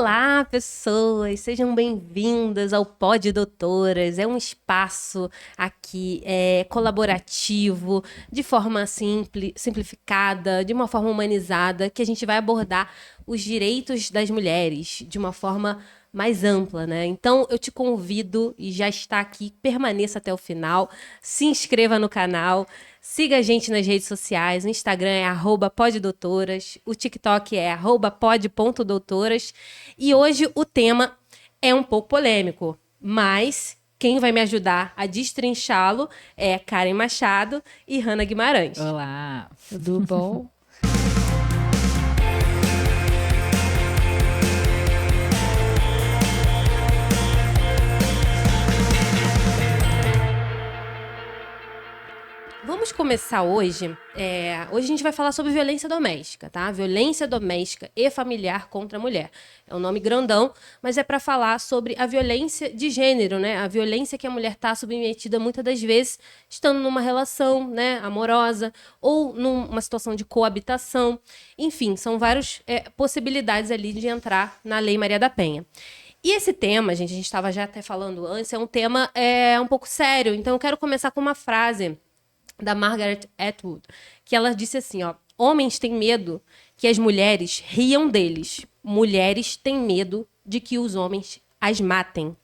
Olá, pessoas! Sejam bem-vindas ao Pod Doutoras. É um espaço aqui colaborativo, de forma simplificada, de uma forma humanizada, que a gente vai abordar os direitos das mulheres de uma forma mais ampla, né? Então, eu te convido, e já está aqui, permaneça até o final, se inscreva no canal, siga a gente nas redes sociais, o Instagram é @poddoutoras, o TikTok é @pod.doutoras, e hoje o tema é um pouco polêmico, mas quem vai me ajudar a destrinchá-lo é Karen Machado e Hannah Guimarães. Olá, tudo bom? Vamos começar hoje. Hoje a gente vai falar sobre violência doméstica, tá? Violência doméstica e familiar contra a mulher. É um nome grandão, mas é para falar sobre a violência de gênero, né? A violência que a mulher está submetida muitas das vezes estando numa relação, né, amorosa ou numa situação de coabitação. Enfim, são várias possibilidades ali de entrar na Lei Maria da Penha. E esse tema, gente, a gente estava já até falando antes, é um tema um pouco sério. Então eu quero começar com uma frase da Margaret Atwood, que ela disse assim, ó: homens têm medo que as mulheres riam deles, mulheres têm medo de que os homens as matem.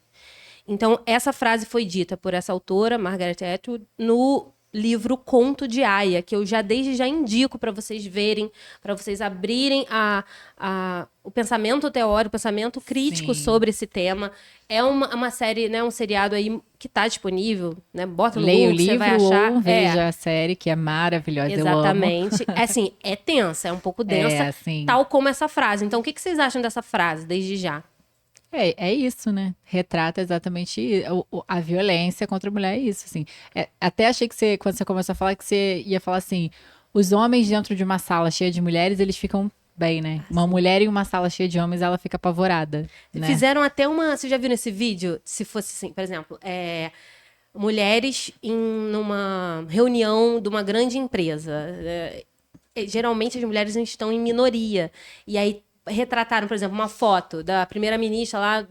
Então, essa frase foi dita por essa autora, Margaret Atwood, no livro Conto de Aia, que eu desde já indico para vocês verem, para vocês abrirem o pensamento teórico, o pensamento crítico sobre esse tema. É uma série, né, um seriado aí que está disponível, né? Bota no Leia Google, você vai achar. Ou veja a série, que é maravilhosa. Exatamente. Eu amo. Assim, é tensa, é um pouco densa, tal como essa frase. Então, o que vocês acham dessa frase, desde já? É isso, né? Retrata exatamente a violência contra a mulher, é isso, assim. Até achei que quando você começou a falar, que você ia falar assim, os homens dentro de uma sala cheia de mulheres, eles ficam bem, né? Uma mulher em uma sala cheia de homens, ela fica apavorada, né? Fizeram até vocês já viram esse vídeo? Se fosse assim, por exemplo, mulheres numa reunião de uma grande empresa. Geralmente as mulheres estão em minoria. E aí retrataram, por exemplo, uma foto da primeira-ministra lá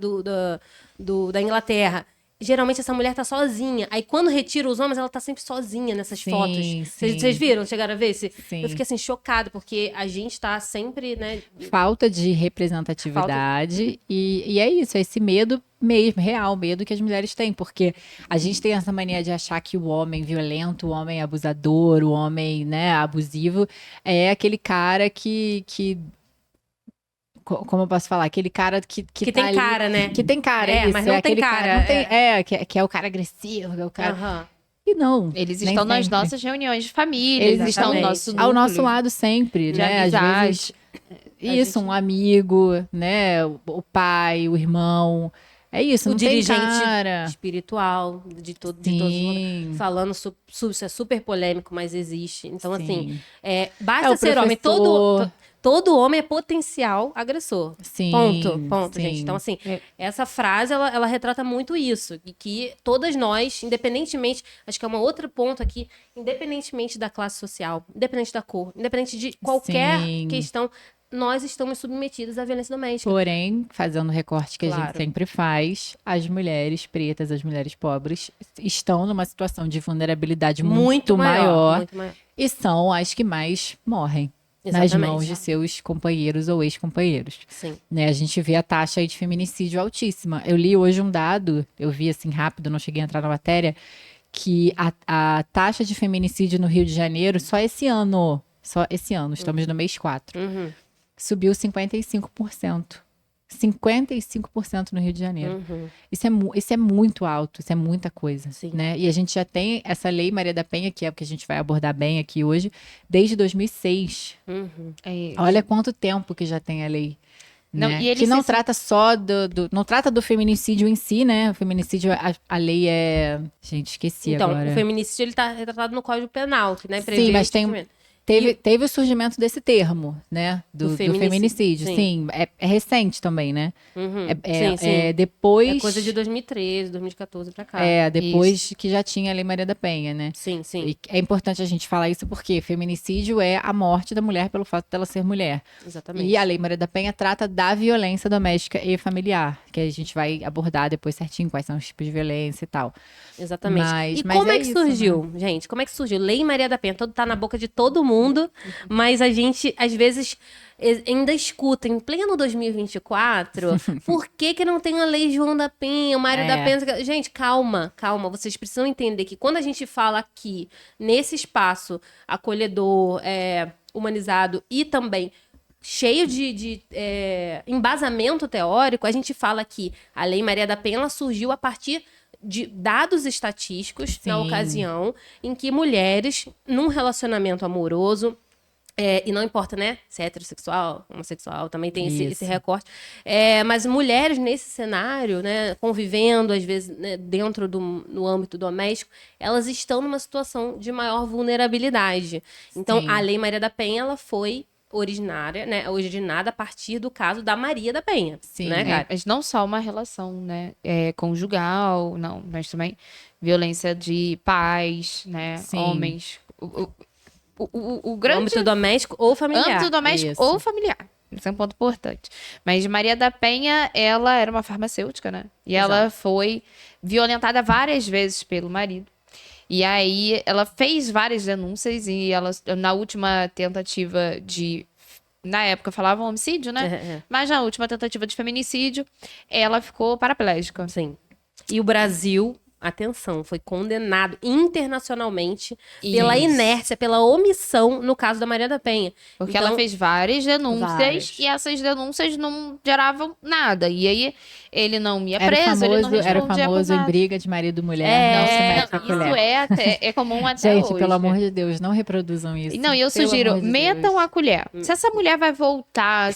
da Inglaterra. Geralmente essa mulher tá sozinha. Aí quando retira os homens, ela tá sempre sozinha nessas fotos. Vocês viram? Chegaram a ver? Eu fiquei assim, chocada, porque a gente tá sempre, né? Falta de representatividade. E é isso, é esse medo mesmo, real, medo que as mulheres têm. Porque a gente tem essa mania de achar que o homem violento, o homem abusador, o homem, né, abusivo, é aquele cara que como eu posso falar? Aquele cara que tem tá ali, cara, né? Que tem cara, isso. Mas não tem cara. Que é o cara agressivo, é o cara... Uhum. E não. Eles estão nas nossas reuniões de família, Eles estão ao nosso lado sempre, de né? amizade. Às vezes, um amigo, né? O pai, o irmão... É isso, não dirigente tem cara. Espiritual, de todos falando isso é super polêmico, mas existe. Então, assim, basta ser homem. Todo homem é potencial agressor. Sim, ponto, gente. Então, assim, essa frase, ela retrata muito isso. E que todas nós, independentemente... Acho que é um outro ponto aqui. Independentemente da classe social, independente da cor, independente de qualquer questão, nós estamos submetidos à violência doméstica. Porém, fazendo o recorte que a gente sempre faz, as mulheres pretas, as mulheres pobres, estão numa situação de vulnerabilidade muito maior. E são as que mais morrem. Exatamente. Nas mãos de seus companheiros ou ex-companheiros. Sim. Né, a gente vê a taxa aí de feminicídio altíssima. Eu li hoje um dado, eu vi assim rápido, não cheguei a entrar na matéria, que a taxa de feminicídio no Rio de Janeiro, só esse ano, estamos no mês 4, subiu 55%. 55% no Rio de Janeiro. Isso é muito alto, isso é muita coisa. Né? E a gente já tem essa Lei Maria da Penha, que é o que a gente vai abordar bem aqui hoje, desde 2006. Olha quanto tempo que já tem a lei. Não, né? Que não trata só não trata do feminicídio em si, né? O feminicídio, a lei é... Gente, esqueci agora. Então, o feminicídio, ele tá retratado no Código Penal, né? Sim, mas tem... Teve o surgimento desse termo, né? Do Do feminicídio. sim. Sim, é recente também, né? Uhum. É, Sim. é depois. É coisa de 2013, 2014 pra cá. Depois que já tinha a Lei Maria da Penha, né? Sim. E é importante a gente falar isso porque feminicídio é a morte da mulher pelo fato dela ser mulher. Exatamente. E a Lei Maria da Penha trata da violência doméstica e familiar, que a gente vai abordar depois certinho quais são os tipos de violência e tal. Exatamente. Mas Como é é que isso, surgiu, gente? Como é que surgiu? Lei Maria da Penha, todo tá na boca de todo mundo, mas a gente, às vezes, ainda escuta, em pleno 2024, por que não tem a Lei João da Penha, o Mário da Penha? Gente, calma. Vocês precisam entender que quando a gente fala aqui, nesse espaço acolhedor, humanizado e também cheio de embasamento teórico, a gente fala que a Lei Maria da Penha ela surgiu a partir de dados estatísticos na Sim. ocasião em que mulheres, num relacionamento amoroso, e não importa, né? Se é heterossexual, homossexual, também tem esse Isso. recorte. Mas mulheres nesse cenário, né, convivendo, às vezes, né, dentro no âmbito doméstico, elas estão numa situação de maior vulnerabilidade. Então, Sim. a Lei Maria da Penha, ela foi originada a partir do caso da Maria da Penha. Sim. Né, cara? Mas não só uma relação, né, conjugal, não, mas também violência de pais, né, Sim. homens. O No grande âmbito doméstico ou familiar. âmbito doméstico Isso. ou familiar. Isso é um ponto importante. Mas Maria da Penha, ela era uma farmacêutica, né? E ela foi violentada várias vezes pelo marido. E aí ela fez várias denúncias e ela, na última tentativa de... Na época falavam homicídio, né? Mas na última tentativa de feminicídio, ela ficou paraplégica. Sim. E o Brasil, atenção, foi condenado internacionalmente pela Isso. inércia, pela omissão no caso da Maria da Penha. Porque Então, ela fez várias denúncias várias. e essas denúncias não geravam nada. E aí ele não ia Era preso, ele não respondia era por famoso em nada. briga de marido e mulher, não se mete com a Isso colher. é comum até Gente, hoje. pelo amor de Deus, não reproduzam isso. Não, e eu Pelo sugiro, amor de metam Deus. a colher. Se essa mulher vai voltar,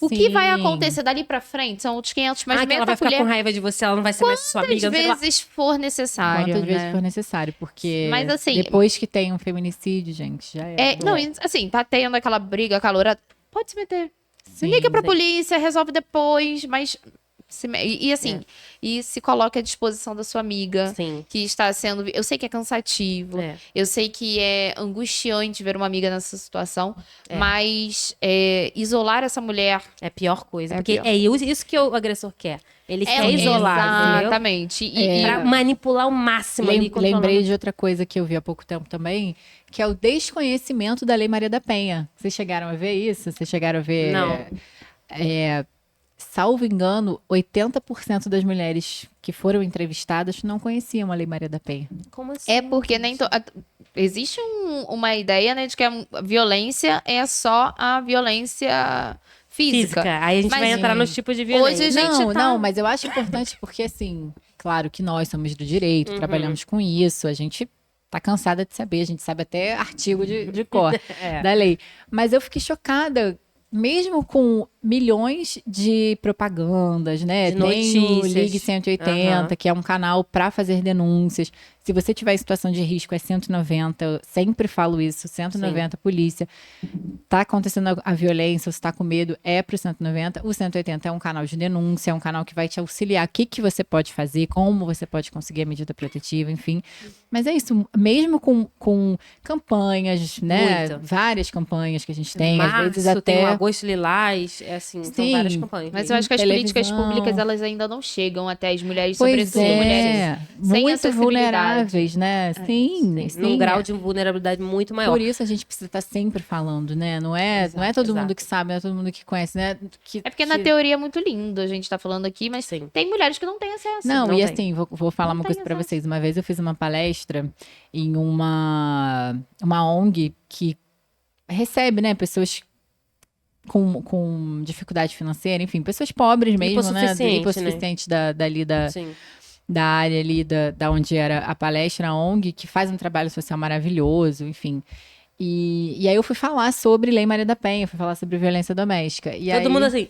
o que Sim. vai acontecer dali pra frente são outros 500, mas que meta ela vai a ficar colher com raiva de você, ela não vai ser mais sua quantas amiga. não sei lá. vezes for necessário, Quantas vezes né? for necessário, porque Mas, assim, depois que tem um feminicídio, gente, já é. Não, e, assim, tá tendo aquela briga acalorada, pode se meter. Se Sim, liga pra sim. polícia, resolve depois, mas... assim, e se coloque à disposição da sua amiga, Sim. que está sendo... Eu sei que é cansativo, eu sei que é angustiante ver uma amiga nessa situação, mas isolar essa mulher... É a pior coisa. É porque pior. é isso que o agressor quer. Ele quer isolar, entendeu? Exatamente. Pra manipular o máximo ali. Lembrei de outra coisa que eu vi há pouco tempo também, que é o desconhecimento da Lei Maria da Penha. Vocês chegaram a ver isso? Vocês chegaram a ver? Não. Salvo engano, 80% das mulheres que foram entrevistadas não conheciam a Lei Maria da Penha. Como assim? É porque nem existe uma ideia, né, de que a violência é só a violência física. Aí a gente Mas, vai entrar nos tipos de violência. hoje a gente Não, mas eu acho importante porque, assim, claro que nós somos do direito, trabalhamos com isso, a gente tá cansada de saber, a gente sabe até artigo de cor da lei. Mas eu fiquei chocada, mesmo com milhões de propagandas, né? De Tem o notícias. Ligue 180, que é um canal para fazer denúncias. Se você tiver em situação de risco, é 190, eu sempre falo isso, 190, polícia. Tá acontecendo a violência, você tá com medo, é pro 190. O 180 é um canal de denúncia, é um canal que vai te auxiliar. O que você pode fazer, como você pode conseguir a medida protetiva, enfim. Mas é isso, mesmo com campanhas, né? Muito. Várias campanhas que a gente tem, às vezes Março, até... tem o Agosto Lilás, são Sim, várias campanhas. Mas eu acho que as televisão. políticas públicas, elas ainda não chegam até as mulheres, Pois sobretudo mulheres sem muito acessibilidade. vulneráveis, né? Sim, sim. Num grau de vulnerabilidade muito maior. Por isso a gente precisa estar sempre falando, né? Não é todo mundo exato. que sabe, não é todo mundo que conhece, né? É porque na teoria é muito lindo a gente tá falando aqui, mas Sim. tem mulheres que não têm acesso. Não, não e tem. assim, vou falar Não uma tem coisa pra acesso. vocês. Uma vez eu fiz uma palestra em uma ONG que recebe, né, pessoas com dificuldade financeira, enfim, pessoas pobres mesmo, né? Hipossuficiente, Hipossuficientes dali da Sim. área ali da onde era a palestra, a ONG, que faz um trabalho social maravilhoso, enfim. E aí eu fui falar sobre Lei Maria da Penha, fui falar sobre violência doméstica. E Todo aí, mundo assim.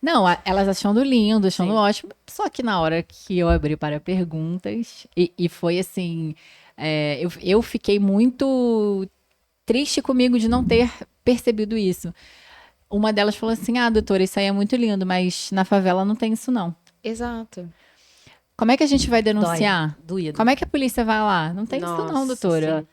não, elas achando lindo, achando Sim. ótimo. Só que na hora que eu abri para perguntas, e foi assim, eu fiquei muito triste comigo de não ter percebido isso. Uma delas falou assim, doutora, isso aí é muito lindo, mas na favela não tem isso não. Exato. Como é que a gente vai denunciar? Doído. Como é que a polícia vai lá? Não tem isso não, Nossa, doutora. sim.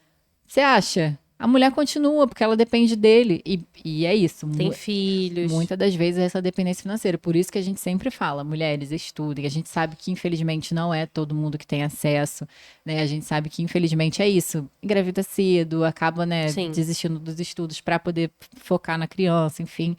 Você acha? A mulher continua, porque ela depende dele. E é isso. Tem filhos. Muitas das vezes é essa dependência financeira. Por isso que a gente sempre fala, mulheres, estudem. A gente sabe que, infelizmente, não é todo mundo que tem acesso, né? A gente sabe que, infelizmente, é isso. Engravida cedo, acaba, né, Sim. desistindo dos estudos para poder focar na criança, enfim.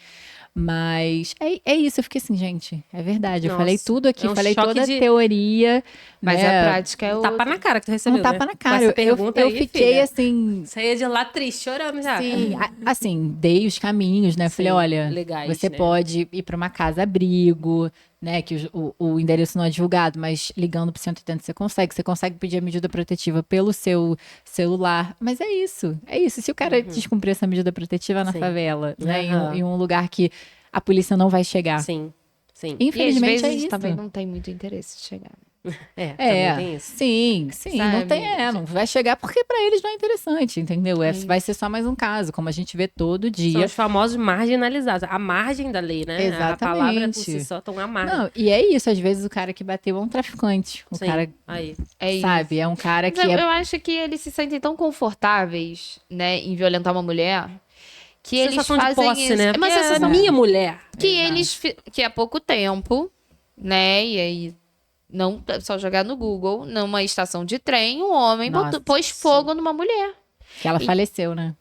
Mas é isso. Eu fiquei assim, gente, é verdade. Eu Nossa, falei tudo aqui, é um falei choque toda a de- teoria. Mas né? a prática é Tapa na cara que tu recebeu, Um tapa né? na Com cara. essa pergunta Eu aí, fiquei filha. assim, Saía de lá triste, chorando já. sim, assim, dei os caminhos, né? Falei, Sim, olha, legais, você né? pode ir para uma casa-abrigo, né? Que o endereço não é divulgado, mas ligando pro 180 você consegue pedir a medida protetiva pelo seu celular. Mas é isso. Se o cara descumprir essa medida protetiva na Sim. favela, né? Aham. Em um lugar que a polícia não vai chegar. Sim, sim. Infelizmente e às é vezes isso. também não tem muito interesse de chegar. Também tem isso. sim, não Sabe? tem, não vai chegar porque pra eles não é interessante, entendeu? isso. Vai ser só mais um caso, como a gente vê todo São dia. os famosos marginalizados. A margem da lei, né? A palavra por Exatamente. si só estão à margem. Não, e é isso, às vezes o cara que bateu é um traficante. O Sim, cara, aí. É isso. sabe, é um cara Mas que eu acho que eles se sentem tão confortáveis, né, em violentar uma mulher, que eles Sensação fazem de posse, isso. né? É uma Porque sensação minha mulher. que Exato. que há pouco tempo, né, e aí não é só jogar no Google, numa estação de trem, um homem Nossa, pôs fogo numa mulher. que ela faleceu, né?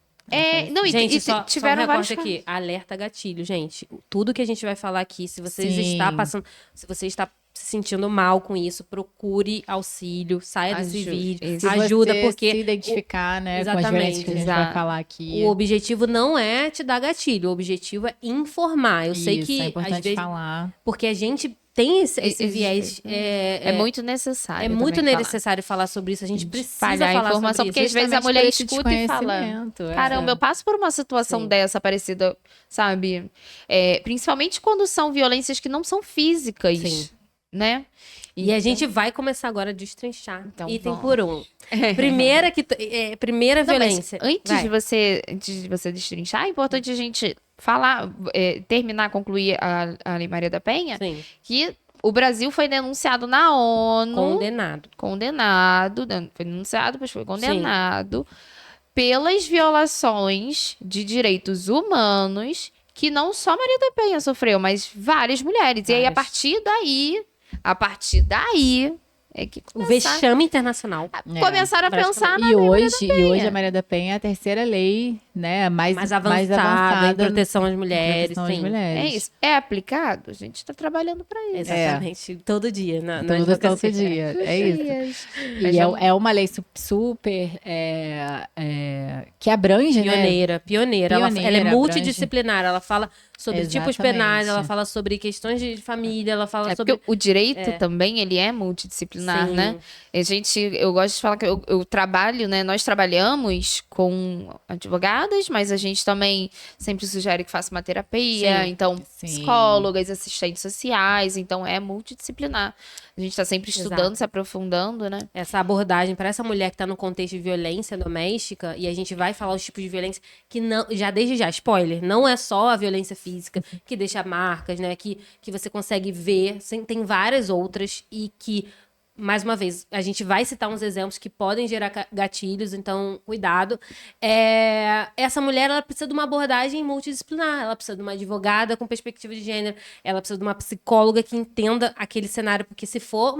Não, Gente, e só tiveram um vários recorte aqui. Alerta gatilho, gente. Tudo que a gente vai falar aqui, se você Sim. está passando, se você está se sentindo mal com isso, procure auxílio, saia desse Ajuda. vídeo, Se ajuda, você porque se identificar, né, com as exatamente, violências que a gente vai exato. falar aqui. o objetivo não é te dar gatilho, o objetivo é informar. Eu sei Isso, que é às importante vezes, porque porque a gente tem esse Esse viés. É muito necessário. É muito também falar. necessário falar sobre isso. A gente precisa Espalhar a falar informação, sobre porque isso. às vezes a justamente mulher por esse escuta e fala: desconhecimento, caramba, eu passo por uma situação Sim. dessa parecida, sabe? Principalmente quando são violências que não são físicas, Sim. né? E a gente vai começar agora a destrinchar. Então item vamos. por um. Primeira Não, mas violência. antes Vai. de você destrinchar, é importante a gente falar, terminar, concluir a Lei Maria da Penha, Sim, que o Brasil foi denunciado na ONU, condenado. foi denunciado, mas foi condenado pelas violações de direitos humanos que não só Maria da Penha sofreu, mas várias mulheres. E aí, a partir daí, é que O vexame internacional. começaram a pensar na e hoje a Maria da Penha é a terceira lei, né, mais avançada em proteção às em mulheres. proteção às Sim. mulheres. É isso. É aplicado? A gente está trabalhando para isso. Exatamente. Todo dia. Na Todo advocacia. dia, é isso. Dias. E Mas vamos- é uma lei super que abrange, né? Pioneira. Ela é Pioneira, multidisciplinar. Ela fala sobre tipos Exatamente. penais, ela fala sobre questões de família, ela fala É sobre. porque o direito também, ele é multidisciplinar, Sim. né? Eu gosto de falar que eu trabalho, né? Nós trabalhamos com advogadas, mas a gente também sempre sugere que faça uma terapia. Sim. Então, Sim. psicólogas, assistentes sociais. Então, é multidisciplinar. A gente está sempre estudando, Exato. se aprofundando, né? Essa abordagem para essa mulher que está no contexto de violência doméstica, e a gente vai falar os tipos de violência que não, já desde já, spoiler, não é só a violência física que deixa marcas, né? Que você consegue ver, tem várias outras e que, mais uma vez, a gente vai citar uns exemplos que podem gerar gatilhos, então cuidado. Essa mulher, ela precisa de uma abordagem multidisciplinar, ela precisa de uma advogada com perspectiva de gênero, ela precisa de uma psicóloga que entenda aquele cenário, porque se for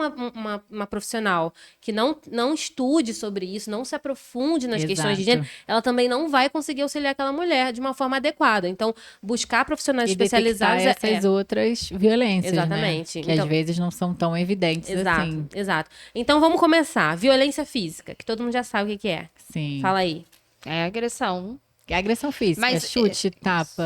uma profissional que não estude sobre isso, não se aprofunde nas questões de Exato. gênero, ela também não vai conseguir auxiliar aquela mulher de uma forma adequada. Então, buscar profissionais E detectar especializados essas outras violências, Exatamente. né? Que Então- às vezes não são tão evidentes Exato, assim. exato. Então vamos começar. Violência física, que todo mundo já sabe o que é. Sim. Fala aí. É agressão. É agressão física, Mas, chute, tapa,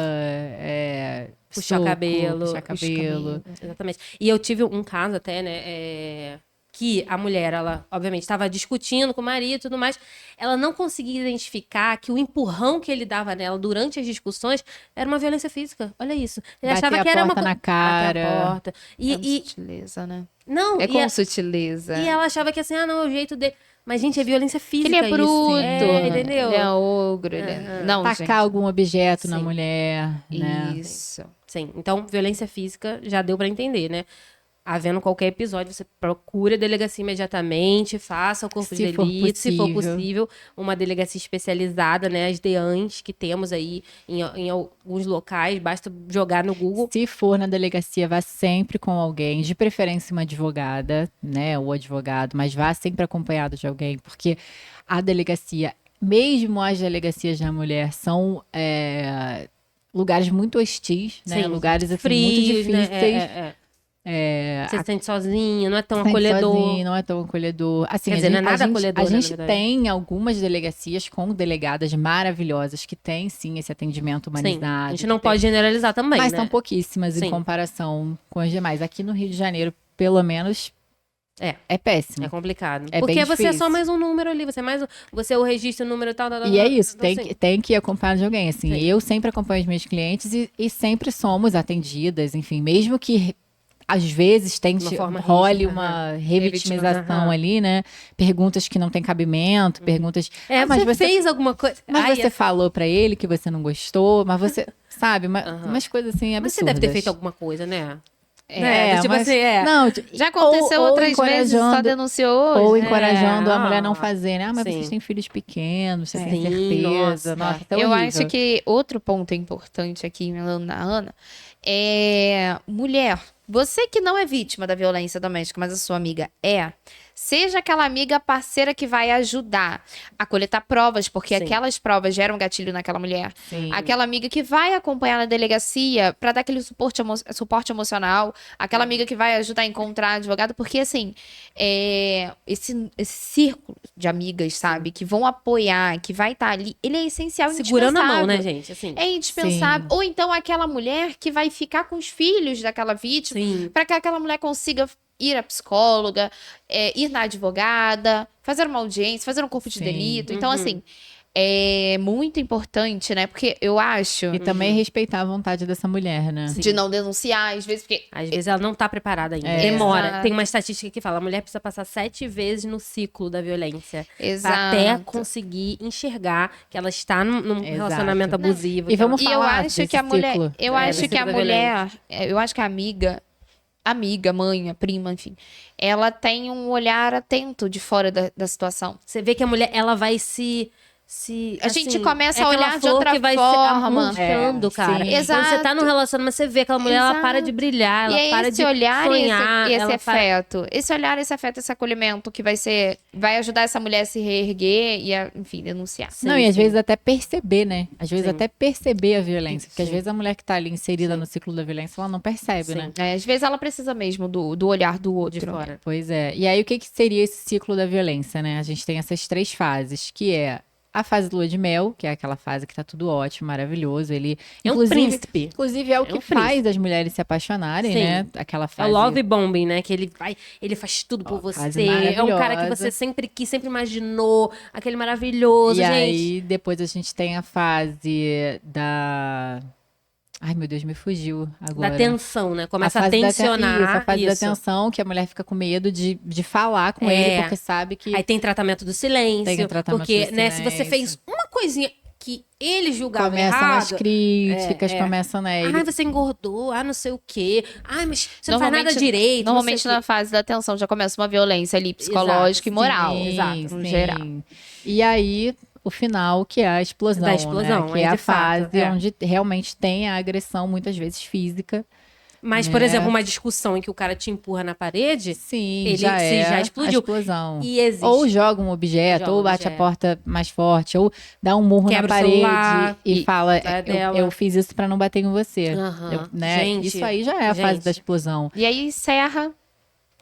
Puxar soco, cabelo. puxar cabelo. Exatamente. E eu tive um caso até, né? Que a mulher, ela, obviamente, estava discutindo com o marido e tudo mais. Ela não conseguia identificar que o empurrão que ele dava nela durante as discussões era uma violência física. Olha isso. Ele Bater achava a que era uma porta na Bater cara. a porta. É com sutileza, né? Não, É com sutileza. e ela achava que assim, não, é o jeito dele. Mas, gente, é violência Que física ele é bruto. entendeu? Ele é ogro. Ele é... Não, Tacar gente. algum objeto na Sim. mulher, né? Isso. Sim, então violência física já deu pra entender, né? Havendo qualquer episódio, você procura a delegacia imediatamente, faça o corpo Se de for delito, se for possível. possível, uma delegacia especializada, né? As DEANs que temos aí em alguns locais, basta jogar no Google. Se for na delegacia, vá sempre com alguém, de preferência uma advogada, né, ou advogado, mas vá sempre acompanhado de alguém, porque a delegacia, mesmo as delegacias da mulher, são lugares muito hostis, né, Sim, lugares assim, frios, muito né? difíceis. Você se sente sozinho, não é tão Sente acolhedor. sozinho, não é tão acolhedor. Assim, Quer dizer, não é nada acolhedor, a né, na gente verdade. tem algumas delegacias com delegadas maravilhosas que têm, sim, esse atendimento Sim, humanizado. a gente que não tem- pode generalizar também, Mas né? são pouquíssimas em Sim. comparação com as demais. Aqui no Rio de Janeiro, pelo menos, É péssimo. É complicado. É Porque bem você é só difícil. mais um número ali, você é o registro, o número tal, tal, tal. E é isso, então, assim, tem que ir acompanhado de alguém. Assim, Sim. eu sempre acompanho os meus clientes e sempre somos atendidas, enfim, mesmo que às vezes Uma forma role rígida, uma Revitimização, revitimização ali, né? Perguntas que não têm cabimento, perguntas. mas você fez alguma coisa. Mas Ai, você falou pra ele que você não gostou, mas você, sabe, Aham. umas coisas assim absurdas. Mas você deve ter feito alguma coisa, né? É, tipo mas, assim, não, Já aconteceu ou outras vezes, só encorajando- denunciou ou hoje. encorajando a É, mulher não fazer, né? Ah, mas sim. vocês têm filhos pequenos, você tem Sim, certeza. nossa. Nossa, isso é Eu horrível. acho que outro ponto importante aqui, emendando na Ana, é mulher. Você que não é vítima da violência doméstica, mas a sua amiga é, seja aquela amiga parceira que vai ajudar a coletar provas, porque Sim. aquelas provas geram gatilho naquela mulher. Sim. Aquela amiga que vai acompanhar na delegacia para dar aquele suporte emocional. Aquela amiga que vai ajudar a encontrar advogado. Porque, assim, esse círculo de amigas, sabe? Que vão apoiar, que vai estar ali, ele é essencial, Segurando a mão, né, indispensável. gente? Assim. É indispensável. Ou então aquela mulher que vai ficar com os filhos daquela vítima Sim. para que aquela mulher consiga ir à psicóloga, ir na advogada, fazer uma audiência, fazer um corpo de Sim. delito. Então, Uhum. assim, é muito importante, né? Porque eu acho E também respeitar a vontade dessa mulher, né? de não denunciar, às vezes, porque Às vezes ela não tá preparada ainda. É. Demora. Exato. Tem uma estatística que fala: a mulher precisa passar 7 vezes no ciclo da violência. Exato. Pra até conseguir enxergar que ela está num Exato. relacionamento abusivo. E vamos E eu falar acho desse que a mulher, ciclo. eu É, acho do que a ciclo da mulher, eu acho que a amiga, mãe, a prima, enfim, ela tem um olhar atento de fora da situação. Você vê que a mulher, ela vai se A gente assim, começa a aquela olhar de flor outra que vai forma. se murchando, É, cara. sim. Quando você tá num Exato. relacionamento, você vê aquela mulher, ela Exato. para de brilhar, E ela é para esse de olhar sonhar. e esse ela para... afeto. Esse olhar, esse afeto, esse acolhimento que vai ajudar essa mulher a se reerguer e a, enfim, denunciar. Sim, Não, e às sim. vezes até perceber, né? Às vezes Sim. até perceber a violência. Porque às Sim. vezes a mulher que tá ali inserida Sim. no ciclo da violência, ela não percebe, Sim. né? Às vezes ela precisa mesmo do olhar do outro. De fora. Pois é. E aí, o que que seria esse ciclo da violência, né? A gente tem essas 3 fases, que é a fase lua de mel, que é aquela fase que tá tudo ótimo, maravilhoso. Ele, É um príncipe. inclusive é o É que um faz as mulheres se apaixonarem, Sim. né? Aquela É fase. o love bombing, né? Que ele faz tudo por fase você. É um cara que maravilhosa. você sempre quis, sempre imaginou. Aquele maravilhoso, E gente. aí, depois a gente tem a fase da. Ai, meu Deus, me fugiu agora. Da tensão, né? Começa a fase tensionar. isso, a fase da isso. tensão, que a mulher fica com medo de falar com É. ele, porque sabe que. Aí tem tratamento do silêncio. Tem o tratamento porque, do né, se você silêncio. fez uma coisinha que ele julgava Começam errado... as críticas, começam, né? Ah, você engordou, não sei o quê. Ah, mas você não faz nada direito. não Normalmente sei o na quê. fase da tensão já começa uma violência ali psicológica e moral. Sim, exato, no sim. geral. E aí, o final, que é a explosão, Da explosão, né? Que é é a de fato, fase é. onde realmente tem a agressão, muitas vezes física. Mas, por né? exemplo, uma discussão em que o cara te empurra na parede, Sim, Ele já se é já a explodiu. explosão. e existe. Ou joga um objeto, Joga ou um bate a objeto. porta mais forte, ou dá um murro Quebra o na parede celular e fala, vai dela. eu fiz isso pra não bater em você. Aham. Né? Gente, Isso aí já é a fase gente. da explosão. E aí encerra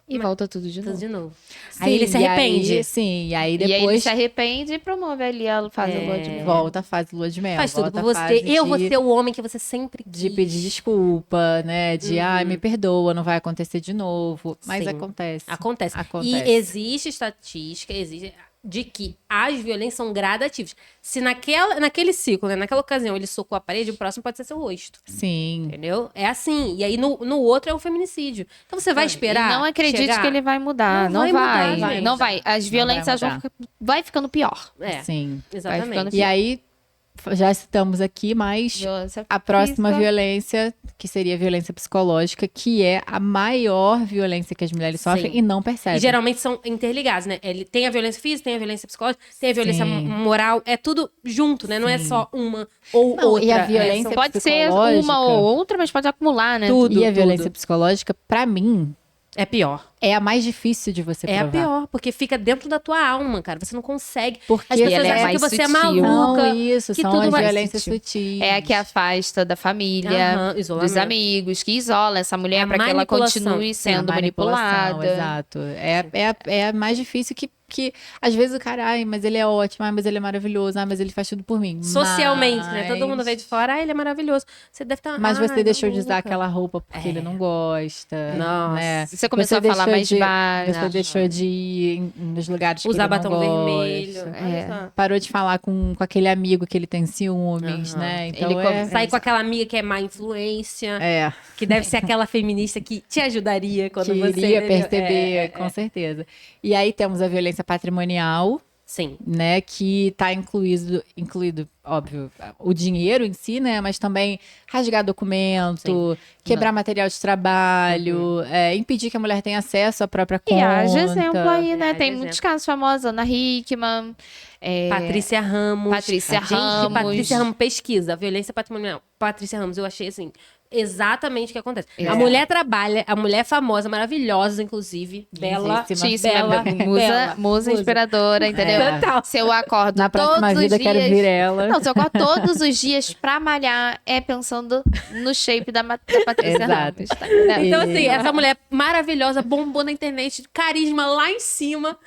e volta tudo de Tudo novo. de novo. Sim, Aí ele se e arrepende. sim, e aí E aí ele depois se arrepende e promove ali a fase da lua de mel. volta a fase lua de mel. Faz tudo volta por a você. fase Eu vou de- ser o homem que você sempre quis. de pedir desculpa, né? De, ai, Uhum. me perdoa, não vai acontecer de novo. Mas Sim. acontece. Acontece. Acontece. E existe estatística, existe de que as violências são gradativas. Se naquele ciclo, né, naquela ocasião, ele socou a parede, o próximo pode ser seu rosto. Sim. Entendeu? É assim. E aí, no outro é o feminicídio. Então, você vai esperar E não acredite chegar? que ele vai mudar. Não Não, vai vai. mudar, gente. Não vai. As violências mudar. vai ficando pior. É, Sim. exatamente. ficando E aí, já citamos aqui, mas Violência a próxima física. violência, que seria a violência psicológica, que é a maior violência que as mulheres sofrem Sim. e não percebem. E geralmente são interligados, né? Ele tem a violência física, tem a violência psicológica, tem a violência Sim. moral. É tudo junto, né? Não é só uma ou Não, outra. e a É, violência são- Pode ser psicológica. uma ou outra, mas pode acumular, né? Tudo. E a violência psicológica, pra mim, é pior. é a mais difícil de você É a provar. pior, porque fica dentro da tua alma, cara. Você não consegue. Porque As pessoas ela é acham mais que você é sutil. maluca. Não, isso, que são tudo as vai- violências sutis. É a que afasta da família, Aham, isolamento. dos amigos, que isola essa mulher A para que ela manipulação. continue Sim, sendo A manipulação, manipulada. exato. É a mais difícil que às vezes o cara, ai, mas ele é ótimo, ai, mas ele é maravilhoso, ai, mas ele faz tudo por mim. Socialmente, né? Todo mundo vê de fora, ah, ele é maravilhoso. Você deve estar. Mas você deixou de usar maluca. aquela roupa porque ele não gosta. Nossa. Né? Você começou a falar deixou mais de- baixo. Você deixou de ir nos lugares que Usar ele não batom gosta. vermelho. Olha É. só. Parou de falar com aquele amigo que ele tem ciúmes, Aham. né? Então Ele é... Sair com aquela amiga que é má influência. É, Que deve ser aquela feminista que te ajudaria quando que você. iria entendeu? perceber, com certeza. E aí temos a violência patrimonial, Sim. né, que está incluído, óbvio, o dinheiro em si, né, mas também rasgar documento, quebrar material de trabalho, impedir que a mulher tenha acesso à própria E conta. haja exemplo aí, né? Haja Tem exemplo. muitos casos famosos. Ana Hickman, Patrícia Ramos. Patrícia Gente, Ramos. Patrícia Ramos pesquisa, violência patrimonial. Patrícia Ramos, eu achei assim, exatamente o que acontece. É. A mulher trabalha, a mulher é famosa, maravilhosa, inclusive, bela, Lindíssima. bela, bela. musa inspiradora, entendeu? É. Total. Se eu acordo Na próxima todos vida os quero dias... vir ela. Não, se eu acordo todos os dias pra malhar, é pensando no shape da Patrícia Exato. Ramos. Tá entendendo? Então, assim, essa mulher maravilhosa, bombou na internet, carisma lá em cima,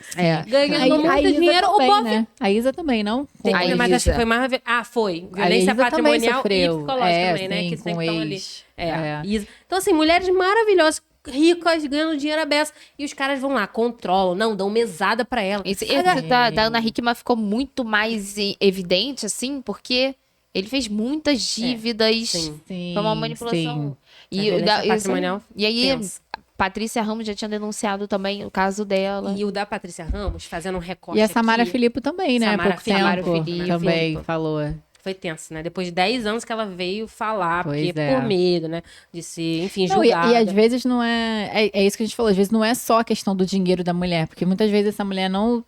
ganhando muito a Isa dinheiro. também, o Bob né? A Isa também, não? Tem, A mas acho Isa. que foi mais. Foi. A Violência Isa também patrimonial e sofreu. psicológica também, né? Sim, Que com sempre estão ali. ex. Isa. Então, assim, mulheres maravilhosas, ricas, ganhando dinheiro a beça. E os caras vão lá, controlam, não, dão mesada pra ela. Esse da Ana Hickman ficou muito mais evidente, assim, porque ele fez muitas dívidas. Sim. Sim, Foi uma manipulação. A violência patrimonial E aí, tensa. Patrícia Ramos já tinha denunciado também o caso dela. E o da Patrícia Ramos, fazendo um recorte E a Samara aqui, Filippo também, né? Samara Pouco tempo Filippo. também falou. foi tenso, né? Depois de 10 anos que ela veio falar, Pois porque é. por medo, né? De ser, enfim, Não, julgada. e às vezes não é isso que a gente falou, às vezes não é só a questão do dinheiro da mulher, porque muitas vezes essa mulher não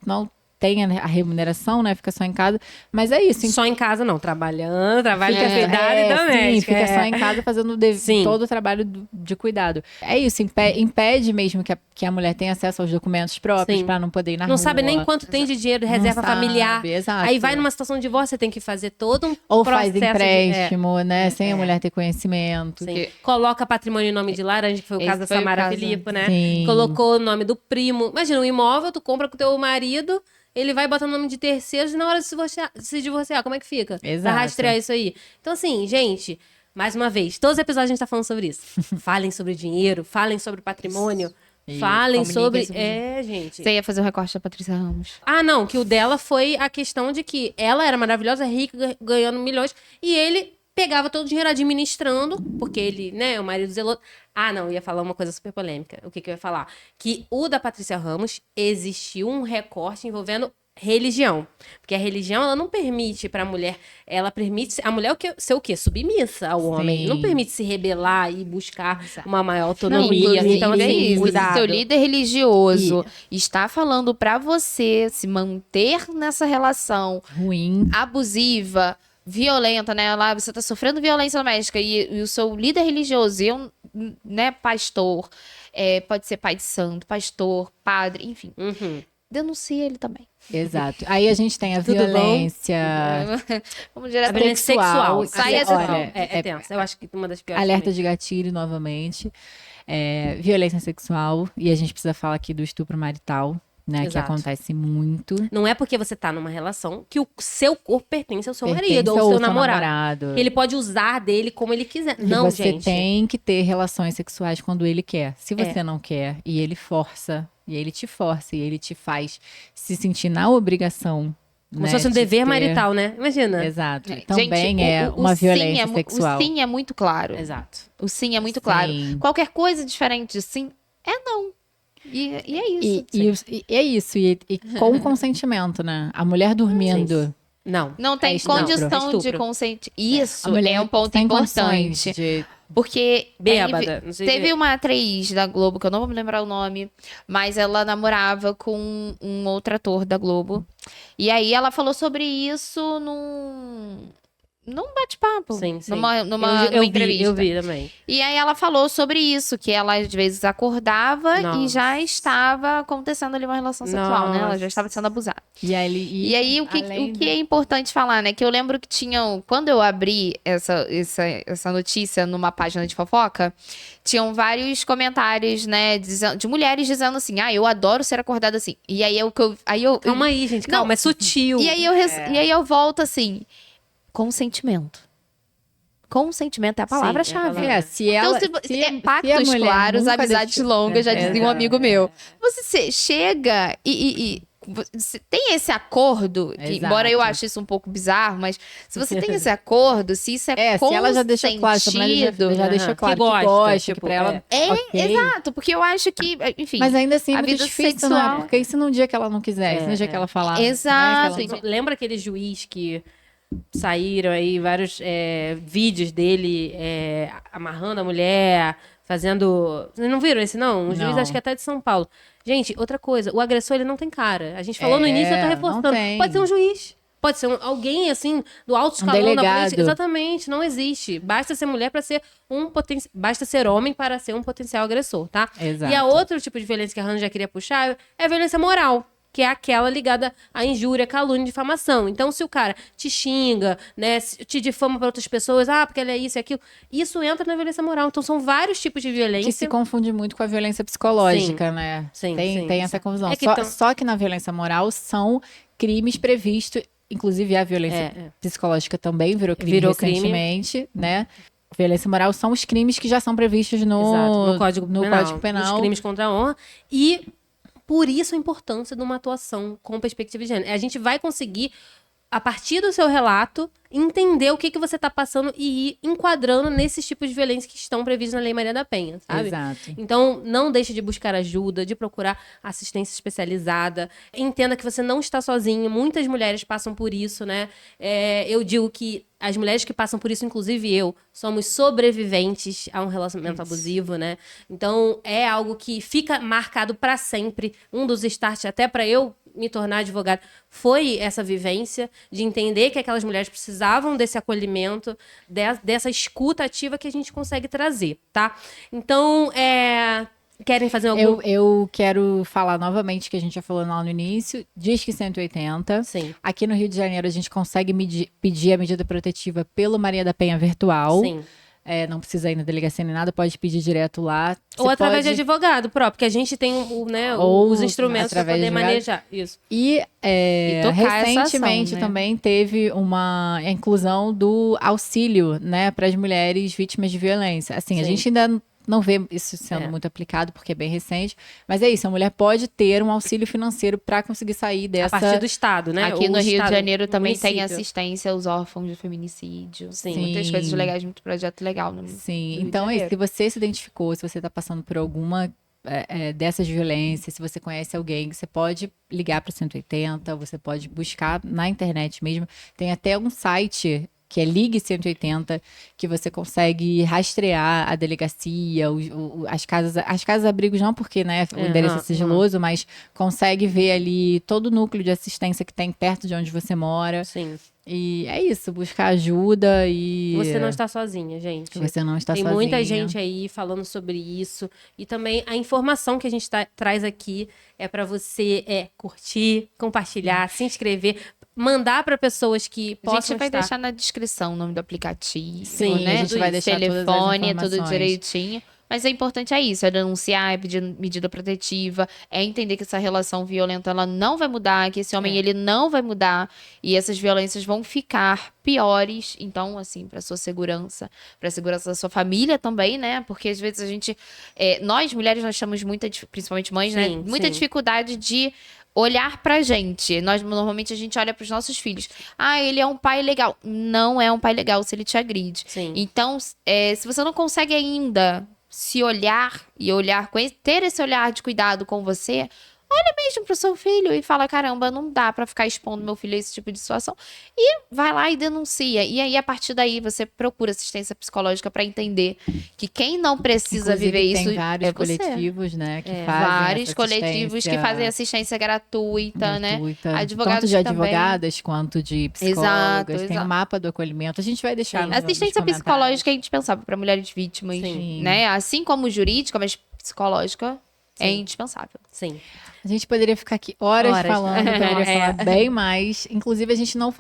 tem a remuneração, né? Fica só em casa, mas é isso. Só em casa não, trabalhando, trabalho de cuidado e Sim, doméstica. fica só em casa fazendo Sim. todo o trabalho de cuidado. É isso, impede mesmo que a mulher tenha acesso aos documentos próprios Sim. para não poder ir na Não rua. sabe nem quanto tem de dinheiro de reserva Não sabe, familiar. exato. Aí vai numa situação de divórcio, você tem que fazer todo um Ou processo faz empréstimo, né? Sem a mulher ter conhecimento. Sim. Coloca patrimônio em nome de laranja, que foi o Esse caso da foi o Samara caso. Filippo, né? Sim. Colocou o nome do primo. Imagina, um imóvel, tu compra com teu marido, ele vai botando o nome de terceiros e na hora de se divorciar, como é que fica? Exato. Pra rastrear isso aí. Então, assim, gente, mais uma vez, todos os episódios a gente tá falando sobre isso. Falem sobre dinheiro, falem sobre patrimônio, falem comuniquem sobre... sobre gente. Você ia fazer o recorte da Patrícia Ramos. Ah, não, que o dela foi a questão de que ela era maravilhosa, rica, ganhando milhões, e ele pegava todo o dinheiro administrando, porque ele, né, o marido zelou. Ah, não, ia falar uma coisa super polêmica. O que eu ia falar? Que o da Patrícia Ramos existiu um recorte envolvendo religião. Porque a religião, ela não permite pra mulher, ela permite a mulher ser o quê? Submissa ao homem. Sim. Não permite se rebelar e buscar Exato. uma maior Não, autonomia. inclusive, Então, é assim, isso. Se cuidado. seu líder religioso está falando pra você se manter nessa relação Ruim. abusiva, violenta, né? Lá você tá sofrendo violência doméstica e o seu líder religioso, né, pastor, pode ser pai de santo, pastor, padre, enfim, Uhum. denuncie ele também. Exato. Aí a gente tem a Tudo bom? violência. Vamos A direto. violência sexual. Saia Essa- de olha, é tensa. Eu acho que uma das piores. Alerta também. de gatilho novamente. Violência sexual. E a gente precisa falar aqui do estupro marital, né? Que Exato. acontece muito. Não é porque você tá numa relação que o seu corpo pertence ao seu Pertence marido ou ao ao seu seu namorado. Que ele pode usar dele como ele quiser. E Não, você gente. tem que ter relações sexuais quando ele quer. Se você não quer e ele força, e ele te força, e ele te faz se sentir na obrigação. Como né, se fosse um de dever ter- marital, né? Imagina. Exato. Gente, Também é o uma sim violência sexual. O sim é muito claro. Exato. O sim é muito claro. Sim. Qualquer coisa diferente de sim é não. E é isso. E é isso, e com consentimento, né? A mulher dormindo. Não. Não tem estupro. condição É de estupro. consentir. Isso A mulher é um ponto tem importante. condições de Porque Bêbada, não sei teve ver. uma atriz da Globo, que eu não vou me lembrar o nome, mas ela namorava com um outro ator da Globo. E aí ela falou sobre isso num bate-papo. Sim, sim. Numa eu entrevista. eu vi também. E aí ela falou sobre isso, que ela às vezes acordava e Nossa. já estava acontecendo ali uma relação sexual, né? Ela já Nossa. estava sendo abusada. E E aí, o além que é importante falar, né? Que eu lembro que tinham. Quando eu abri essa notícia numa página de fofoca, tinham vários comentários, né? De mulheres dizendo assim: ah, eu adoro ser acordada assim. E aí Calma aí, gente. Calma, Não. é sutil. E aí eu volto assim: consentimento. Consentimento é a Sim, palavra-chave. é a se ela. Então, se é a pactos mulher claros, nunca amizades deixou- longas, já dizia um Exato. amigo meu. Você chega e você tem esse acordo, que, Exato. embora eu ache isso um pouco bizarro, mas se você tem esse acordo, se isso é Se ela já deixou claro, se a mulher já consentido, deixou claro que que gosta, gosta, que tipo, pra ela. É, ok. exato, porque eu acho que, enfim, Mas ainda assim, é a muito vida difícil, sexual- né? Porque e se num dia que ela não quiser, se no dia que ela falar. Exato. Né, que ela- Lembra aquele juiz que saíram aí vários vídeos dele amarrando a mulher, fazendo... Vocês não viram esse, não? Um juiz, Não. acho que até de São Paulo. Gente, outra coisa, o agressor, ele não tem cara. A gente falou no início, eu tô não reforçando. tem. Pode ser um juiz. Pode ser alguém, assim, do alto escalão da delegado. polícia. Exatamente, não existe. Basta ser mulher para ser Basta ser homem para ser um potencial agressor, tá? Exato. E a outro tipo de violência que a Hannah já queria puxar é a violência moral, que é aquela ligada à injúria, calúnia e difamação. Então, se o cara te xinga, né, te difama para outras pessoas, porque ele é isso e aquilo, isso entra na violência moral. Então, são vários tipos de violência. Que se confunde muito com a violência psicológica, né? Sim, tem, sim. tem essa confusão. É que Só que na violência moral são crimes previstos, inclusive a violência psicológica também virou crime recentemente, né? Violência moral são os crimes que já são previstos no Código Penal. Os crimes contra a honra. E por isso a importância de uma atuação com perspectiva de gênero. A gente vai conseguir, a partir do seu relato, entender o que você está passando e ir enquadrando nesses tipos de violência que estão previstos na Lei Maria da Penha, sabe? Exato. Então, não deixe de buscar ajuda, de procurar assistência especializada. Entenda que você não está sozinho. Muitas mulheres passam por isso, né? Eu digo que as mulheres que passam por isso, inclusive eu, somos sobreviventes a um relacionamento abusivo, né? Então, é algo que fica marcado para sempre. Um dos starts, até para eu me tornar advogada, foi essa vivência de entender que aquelas mulheres precisavam desse acolhimento, dessa escuta ativa que a gente consegue trazer, tá? Então, querem fazer algum... Eu quero falar novamente que a gente já falou lá no início, Disque 180. Sim. Aqui no Rio de Janeiro a gente consegue pedir a medida protetiva pelo Maria da Penha virtual. Sim. Não precisa ir na delegacia nem nada, pode pedir direto lá. Ou Você através pode- de advogado próprio, que a gente tem Ou os instrumentos para através poder de advogado. manejar. Isso. E, tocar essa recentemente ação, né? também teve a inclusão do auxílio, né, para as mulheres vítimas de violência. Assim, a Sim. gente ainda não vê isso sendo muito aplicado, porque é bem recente. Mas é isso, a mulher pode ter um auxílio financeiro para conseguir sair dessa... A partir do Estado, né? Aqui O no Rio Estado, de Janeiro também tem município. assistência aos órfãos de feminicídio. Sim. Muitas coisas legais, muito projeto legal. Sim, Rio de então é isso. Se Janeiro. você se identificou, se você está passando por alguma dessas violências, se você conhece alguém, você pode ligar para 180, você pode buscar na internet mesmo. Tem até um site que é Ligue 180, que você consegue rastrear a delegacia, as casas abrigos, não porque, né, o endereço é sigiloso, mas consegue ver ali todo o núcleo de assistência que tem perto de onde você mora. Sim. E é isso, buscar ajuda e... Você não está sozinha, gente. Você não está Tem sozinha. muita gente aí falando sobre isso. E também a informação que a gente traz aqui é para você curtir, compartilhar, se inscrever, mandar para pessoas que A possam gente vai estar... deixar na descrição o nome do aplicativo, Sim, né? a gente vai deixar todas as telefone, tudo informações. direitinho. Mas é importante isso, é denunciar, é pedir medida protetiva, é entender que essa relação violenta ela não vai mudar, que esse homem ele não vai mudar e essas violências vão ficar piores. Então, assim, para sua segurança, para a segurança da sua família também, né? Porque às vezes a gente, nós mulheres, nós temos principalmente mães, né? Muita dificuldade de olhar pra gente. Normalmente a gente olha pros nossos filhos. Ah, ele é um pai legal. Não é um pai legal se ele te agride. Sim. Então, se você não consegue ainda se olhar e ter esse olhar de cuidado com você, olha mesmo pro seu filho e fala, caramba, não dá pra ficar expondo meu filho a esse tipo de situação. E vai lá e denuncia. E aí, a partir daí, você procura assistência psicológica pra entender que quem não precisa Inclusive, viver isso tem vários é você. coletivos, né, que fazem Vários essa coletivos que assistência fazem assistência gratuita, né? Advogados tanto de também. advogadas quanto de psicólogas. Tem o mapa do acolhimento. A gente vai deixar nos Assistência comentários. psicológica é indispensável para mulheres vítimas, né? Assim como jurídica, mas psicológica é indispensável. Sim. A gente poderia ficar aqui horas falando, poderia falar É. bem mais. Inclusive, a gente não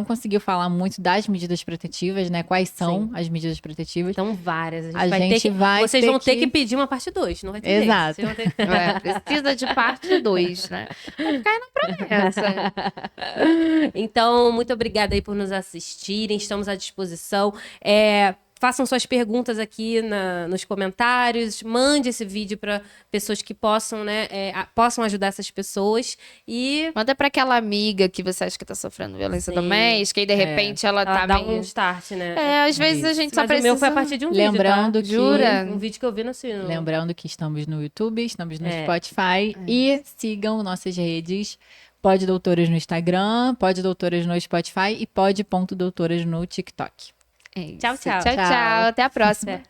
conseguiu falar muito das medidas protetivas, né? Quais são as medidas protetivas. Então, várias. Vocês vão ter que pedir uma parte 2, não vai ter Exato. jeito. Vocês vão ter- Precisa de parte 2, né? Vai ficar na promessa. Então, muito obrigada aí por nos assistirem. Estamos à disposição. Façam suas perguntas aqui nos comentários. Mande esse vídeo para pessoas que possam ajudar essas pessoas. E Manda para aquela amiga que você acha que tá sofrendo violência Sim. doméstica e de repente ela tá dá meio... um start, né? Às vezes a gente só Mas precisa... o meu foi a partir de um Lembrando vídeo, tá? que- Jura? Um vídeo que eu vi no Lembrando que estamos no YouTube, estamos no Spotify e sigam nossas redes. Pode Doutoras no Instagram, Pode Doutoras no Spotify e Pode.doutoras no TikTok. É isso. Tchau, tchau. Tchau, tchau. Até a próxima.